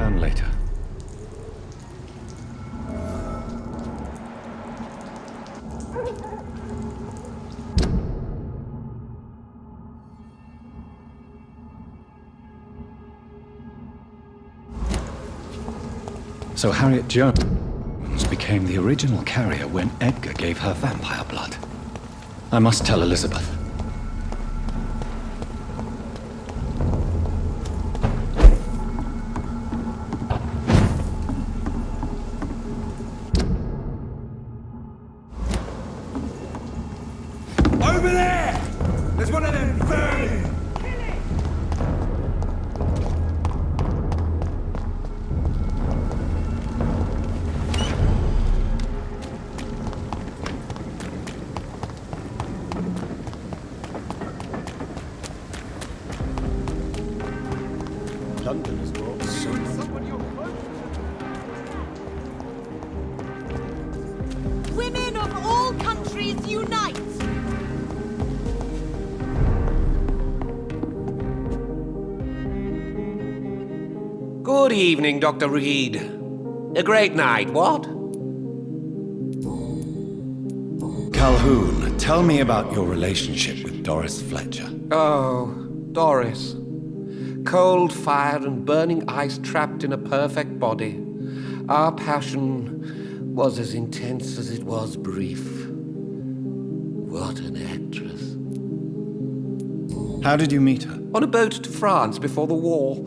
down later. So Harriet Jones became the original carrier when Edgar gave her vampire blood. I must tell Elizabeth. Over there! There's one of them burning! London is all so Women of all countries unite! Good evening, Dr. Reed. A great night, what? Calhoun, tell me about your relationship with Doris Fletcher. Oh, Doris. Cold fire and burning ice trapped in a perfect body. Our passion was as intense as it was brief. What an actress. How did you meet her? On a boat to France before the war.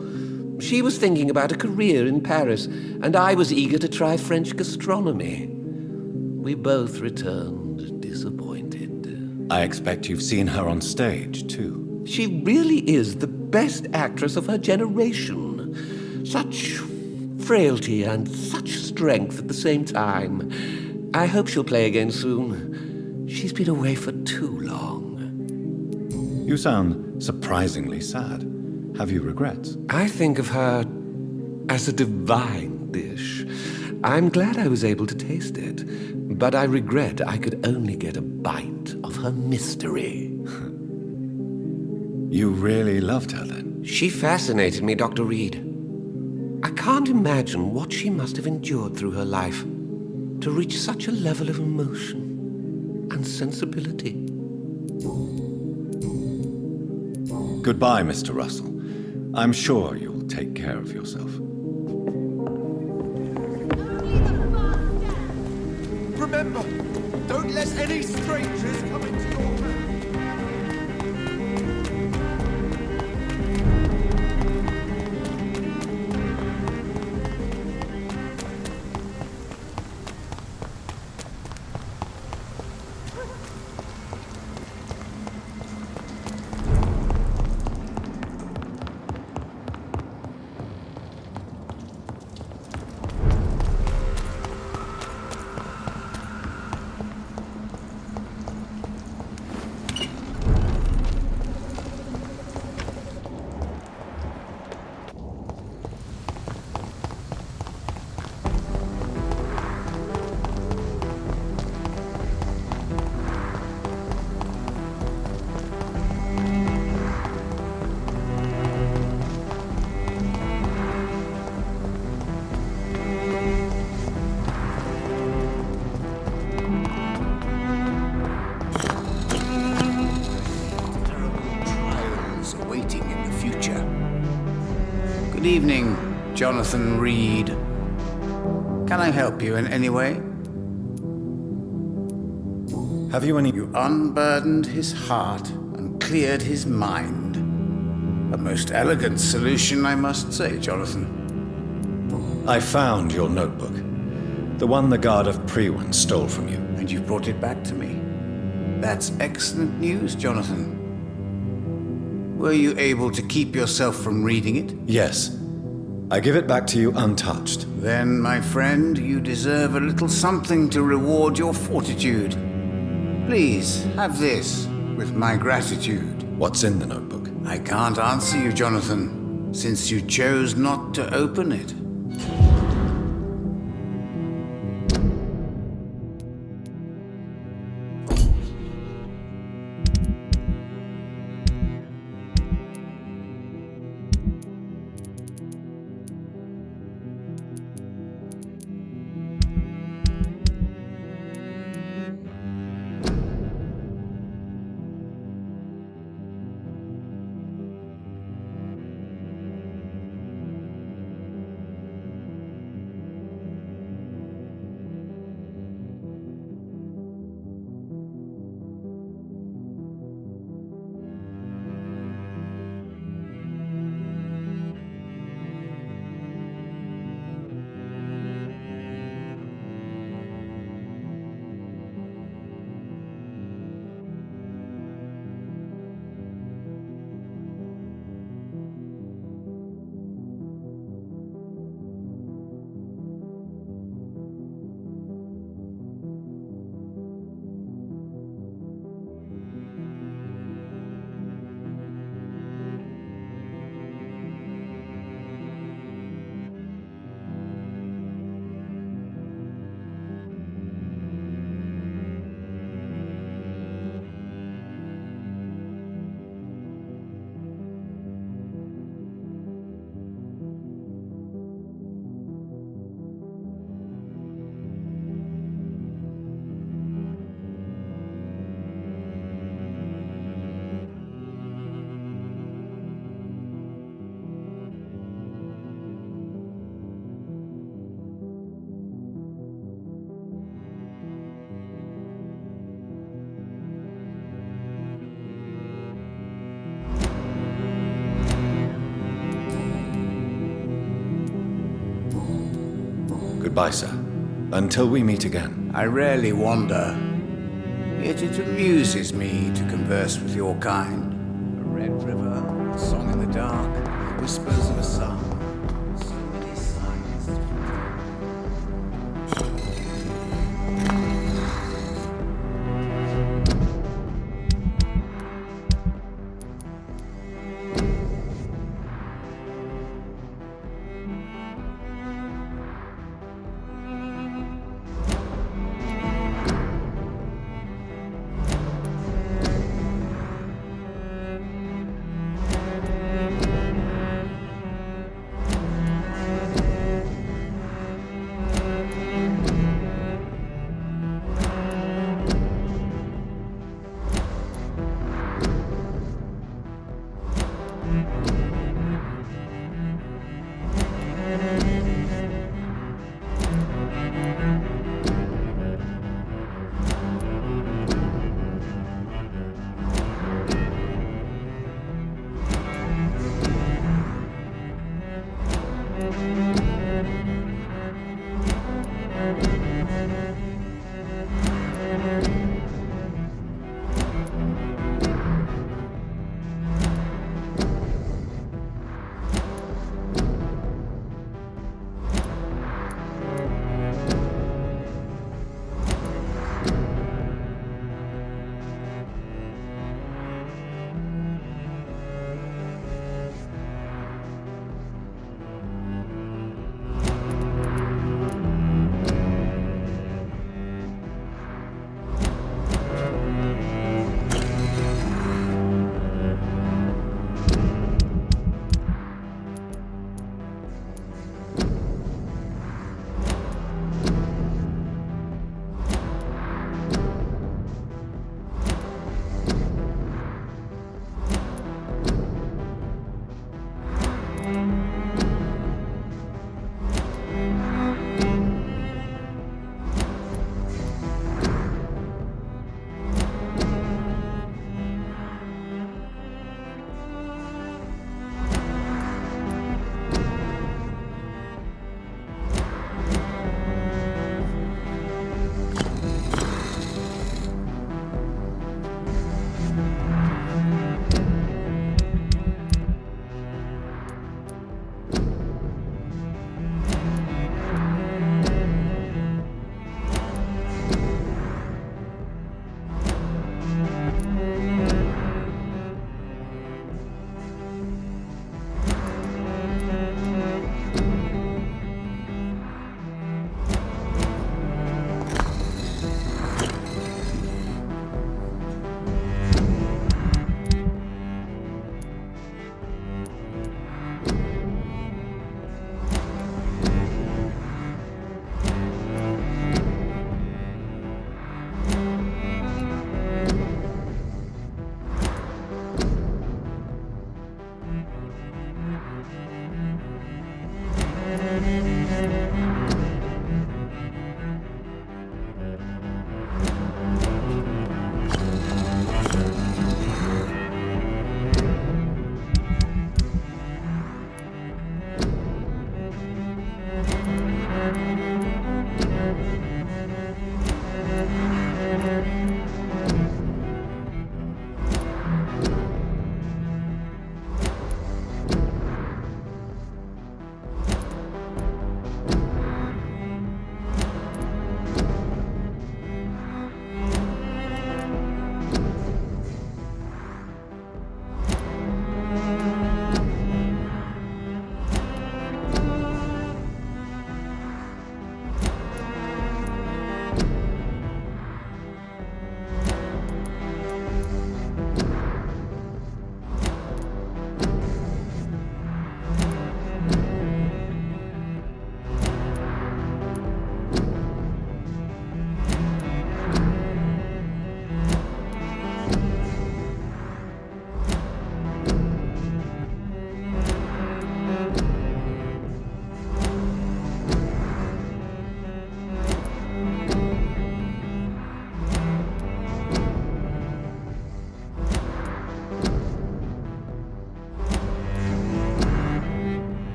She was thinking about a career in Paris, and I was eager to try French gastronomy. We both returned disappointed. I expect you've seen her on stage, too. She really is the best actress of her generation. Such frailty and such strength at the same time. I hope she'll play again soon. She's been away for too long. You sound surprisingly sad. Have you regrets? I think of her as a divine dish. I'm glad I was able to taste it, but I regret I could only get a bite of her mystery. You really loved her then? She fascinated me, Dr. Reed. I can't imagine what she must have endured through her life to reach such a level of emotion and sensibility. Goodbye, Mr. Russell. I'm sure you'll take care of yourself. Remember, don't let any strangers come into your room. Good evening, Jonathan Reed. Can I help you in any way? Have you any... You unburdened his heart and cleared his mind. A most elegant solution, I must say, Jonathan. I found your notebook. The one the guard of Prewan stole from you. And you brought it back to me. That's excellent news, Jonathan. Were you able to keep yourself from reading it? Yes. I give it back to you untouched. Then, my friend, you deserve a little something to reward your fortitude. Please, have this, with my gratitude. What's in the notebook? I can't answer you, Jonathan, since you chose not to open it. Goodbye, sir. Until we meet again. I rarely wander, yet it amuses me to converse with your kind. A red river, a song in the dark, the whispers of a sun. So many signs.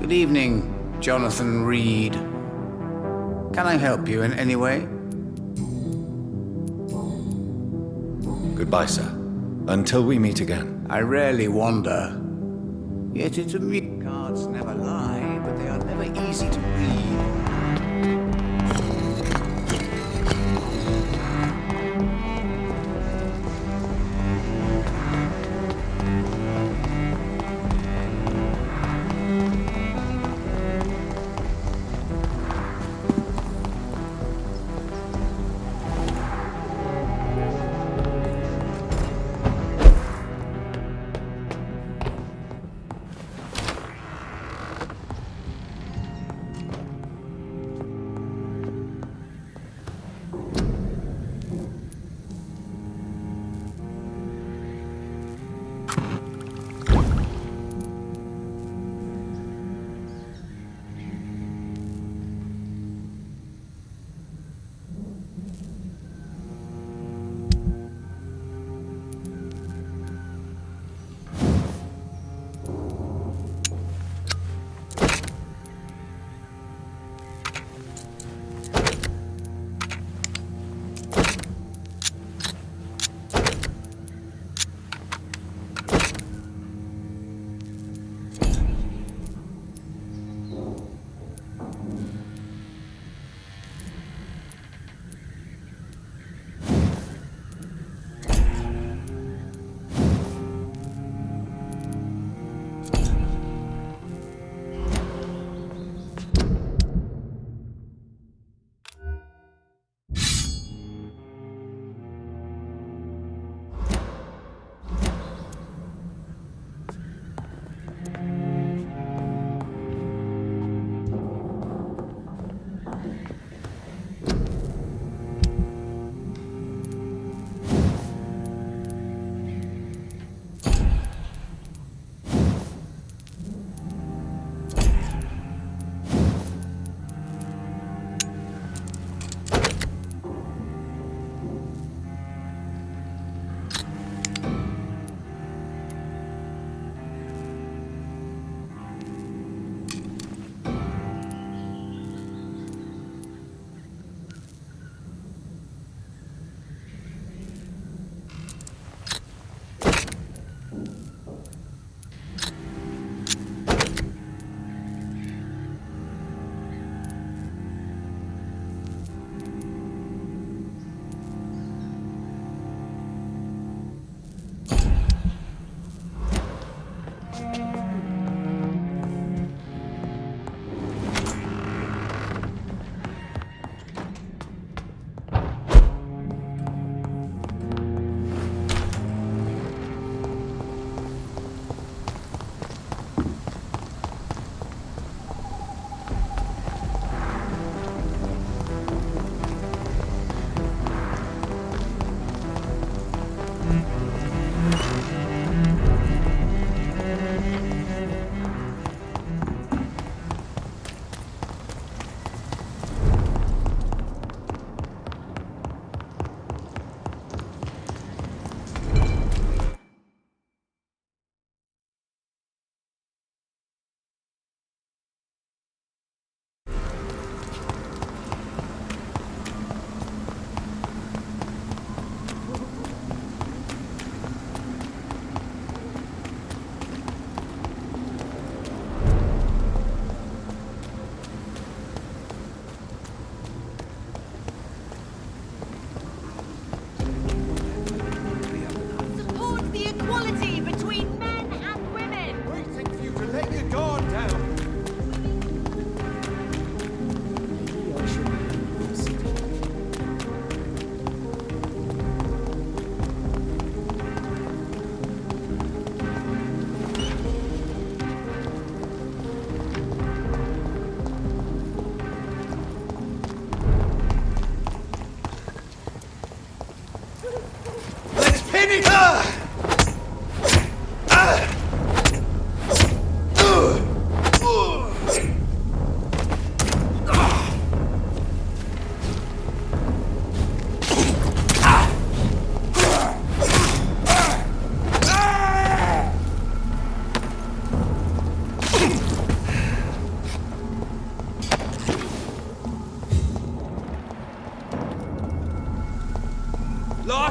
Good evening, Jonathan Reed. Can I help you in any way? Goodbye, sir. Until we meet again. I rarely wander. Yet it's amusing. Cards never lie, but they are never easy to read.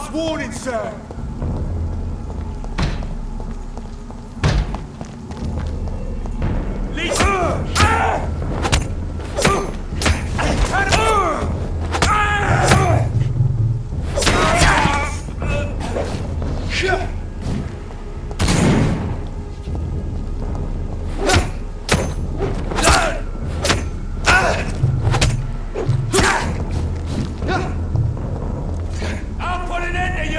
Last warning, sir! I'll put an end to you!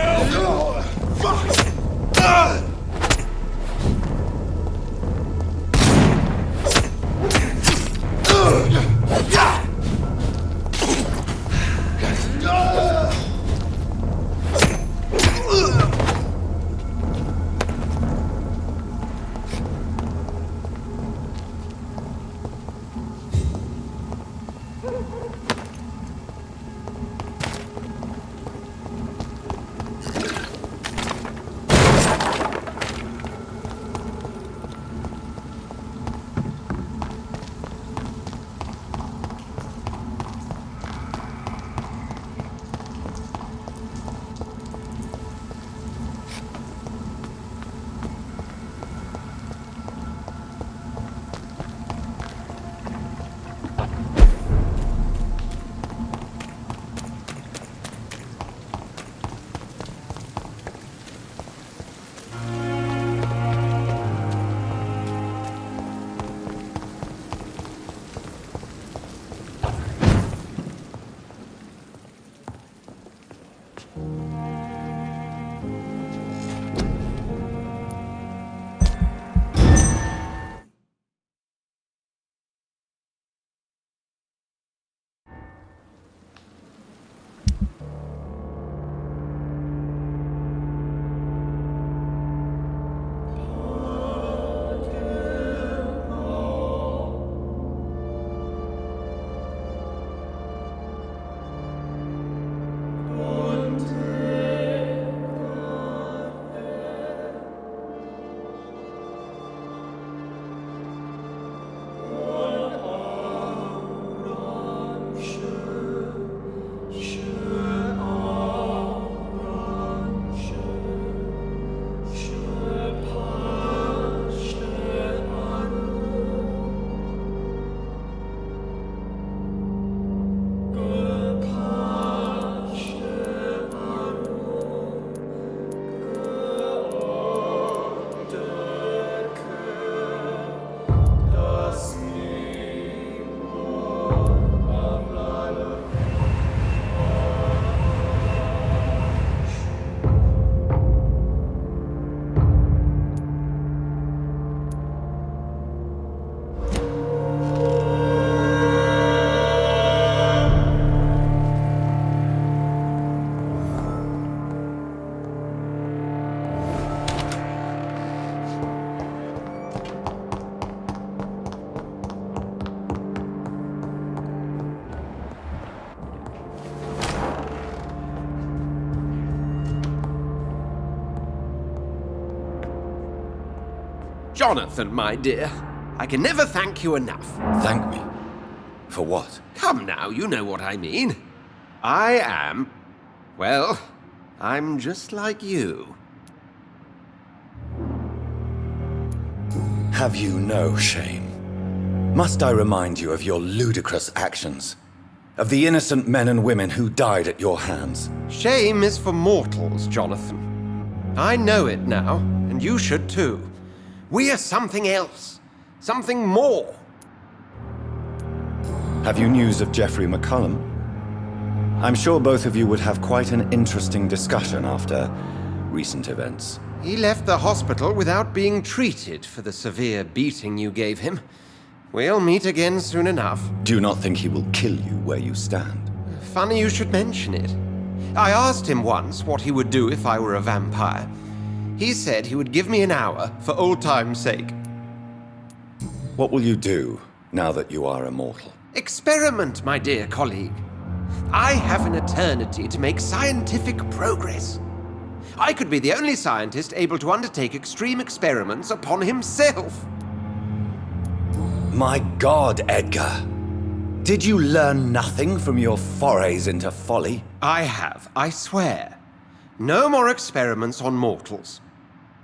Jonathan, my dear, I can never thank you enough. Thank me? For what? Come now, you know what I mean. Well, I'm just like you. Have you no shame? Must I remind you of your ludicrous actions? Of the innocent men and women who died at your hands? Shame is for mortals, Jonathan. I know it now, and you should too. We are something else. Something more. Have you news of Jeffrey McCullum? I'm sure both of you would have quite an interesting discussion after recent events. He left the hospital without being treated for the severe beating you gave him. We'll meet again soon enough. Do you not think he will kill you where you stand? Funny you should mention it. I asked him once what he would do if I were a vampire. He said he would give me an hour for old time's sake. What will you do now that you are immortal? Experiment, my dear colleague. I have an eternity to make scientific progress. I could be the only scientist able to undertake extreme experiments upon himself. My God, Edgar. Did you learn nothing from your forays into folly? I have, I swear. No more experiments on mortals.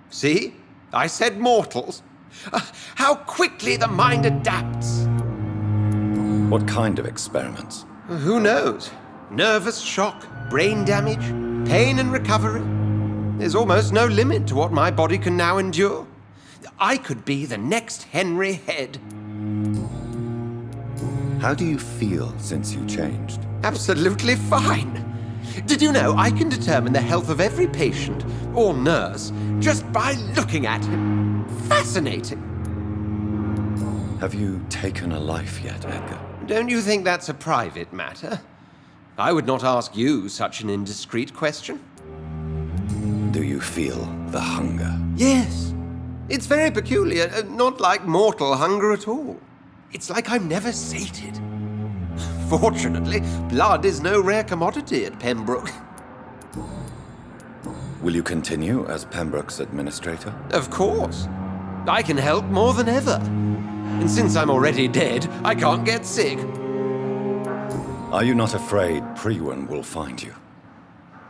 See? I said mortals. How quickly the mind adapts. What kind of experiments? Who knows? Nervous shock, brain damage, pain and recovery. There's almost no limit to what my body can now endure. I could be the next Henry Head. How do you feel since you changed? Absolutely fine. Did you know I can determine the health of every patient or nurse just by looking at him? Fascinating. Have you taken a life yet, Edgar? Don't you think that's a private matter? I would not ask you such an indiscreet question. Do you feel the hunger? Yes. It's very peculiar, not like mortal hunger at all. It's like I'm never sated. Fortunately, blood is no rare commodity at Pembroke. Will you continue as Pembroke's administrator? Of course. I can help more than ever. And since I'm already dead, I can't get sick. Are you not afraid Priwen will find you?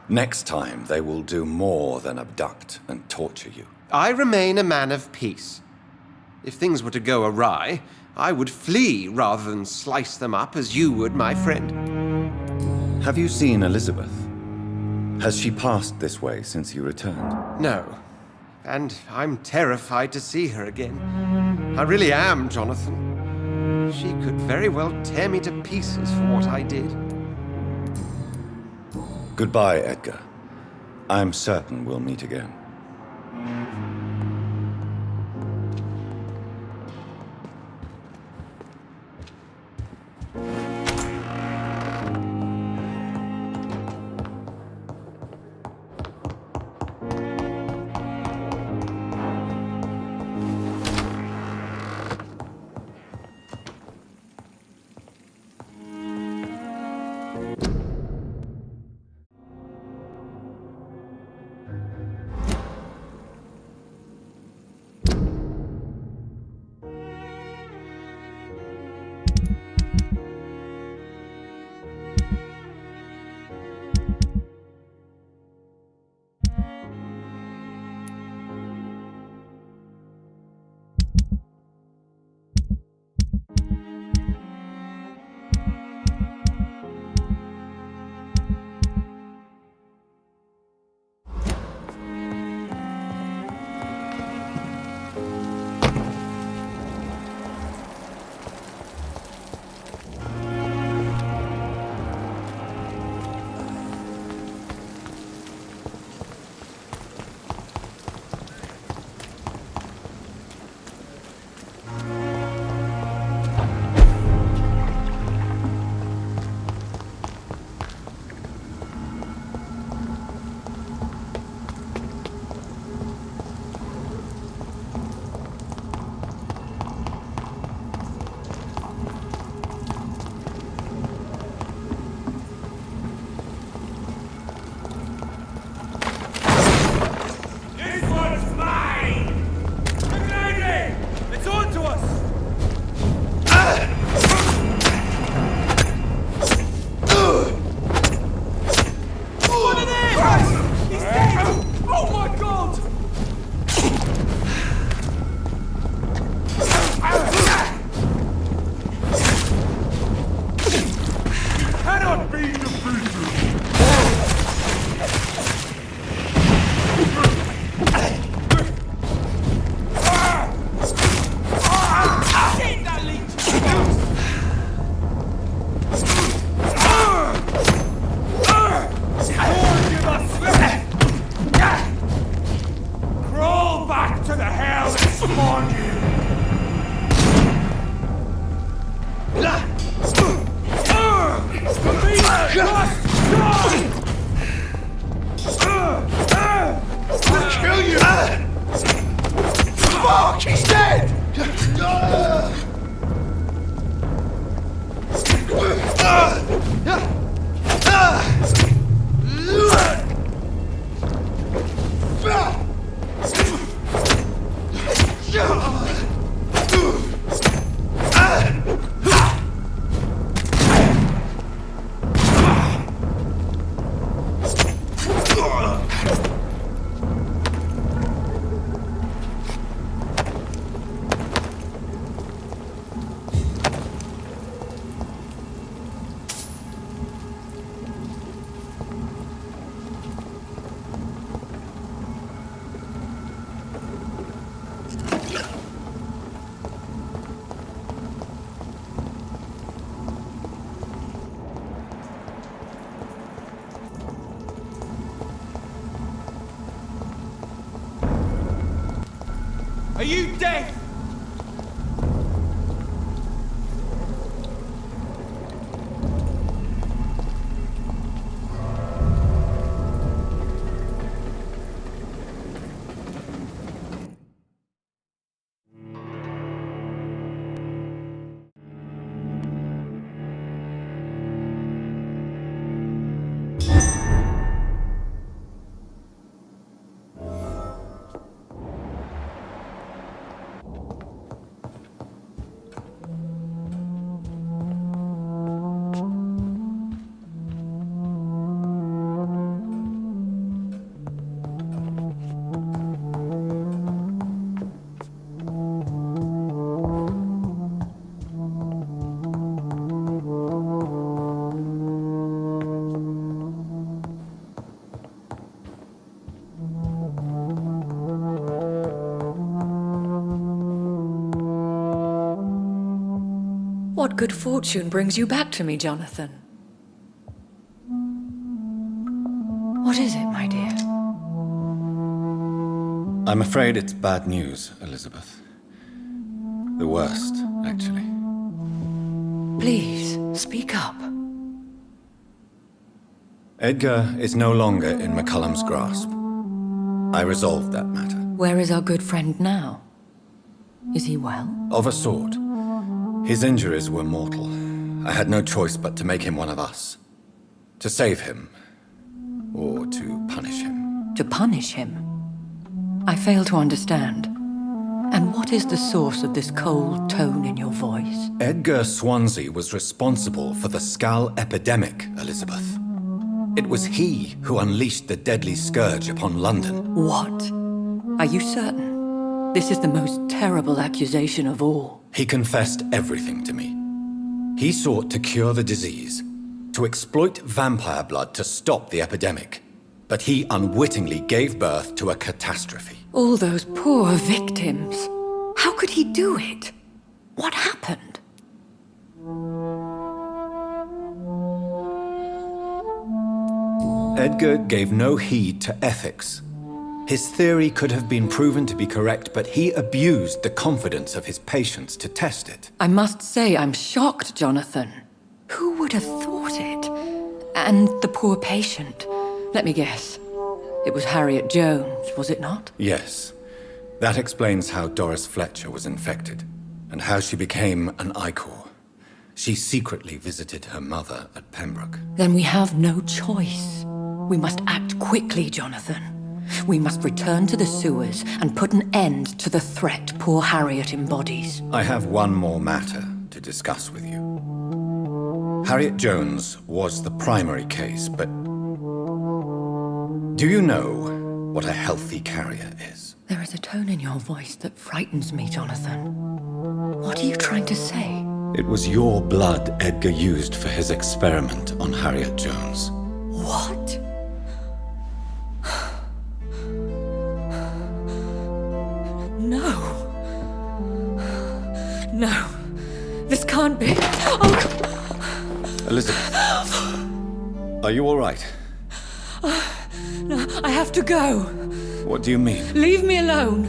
Next time, they will do more than abduct and torture you. I remain a man of peace. If things were to go awry, I would flee rather than slice them up as you would, my friend. Have you seen Elizabeth? Has she passed this way since you returned? No. And I'm terrified to see her again. I really am, Jonathan. She could very well tear me to pieces for what I did. Goodbye, Edgar. I'm certain we'll meet again. Are you deaf? What good fortune brings you back to me, Jonathan? What is it, my dear? I'm afraid it's bad news, Elizabeth. The worst, actually. Please, speak up. Edgar is no longer in McCullum's grasp. I resolved that matter. Where is our good friend now? Is he well? Of a sort. His injuries were mortal. I had no choice but to make him one of us. To save him. Or to punish him. To punish him? I fail to understand. And what is the source of this cold tone in your voice? Edgar Swansea was responsible for the Skull epidemic, Elizabeth. It was he who unleashed the deadly scourge upon London. What? Are you certain? This is the most terrible accusation of all. He confessed everything to me. He sought to cure the disease, to exploit vampire blood to stop the epidemic. But he unwittingly gave birth to a catastrophe. All those poor victims. How could he do it? What happened? Edgar gave no heed to ethics. His theory could have been proven to be correct, but he abused the confidence of his patients to test it. I must say I'm shocked, Jonathan. Who would have thought it? And the poor patient. Let me guess. It was Harriet Jones, was it not? Yes. That explains how Doris Fletcher was infected, and how she became an Icor. She secretly visited her mother at Pembroke. Then we have no choice. We must act quickly, Jonathan. We must return to the sewers and put an end to the threat poor Harriet embodies. I have one more matter to discuss with you. Harriet Jones was the primary case, but do you know what a healthy carrier is? There is a tone in your voice that frightens me, Jonathan. What are you trying to say? It was your blood Edgar used for his experiment on Harriet Jones. What? No. No. This can't be. Oh. Elizabeth, are you all right? No, I have to go. What do you mean? Leave me alone.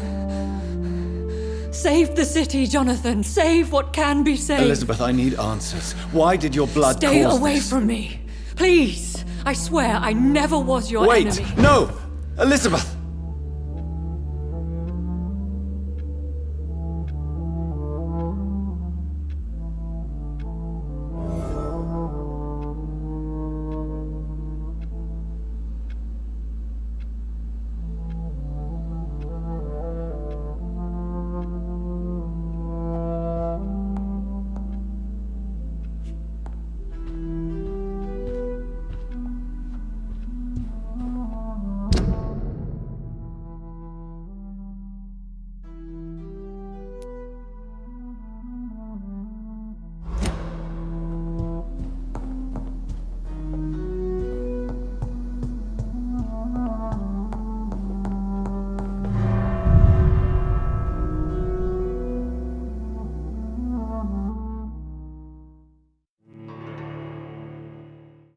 Save the city, Jonathan. Save what can be saved. Elizabeth, I need answers. Why did your blood Stay cause away this? from me. Please. I swear I never was your enemy. Wait! No! Elizabeth!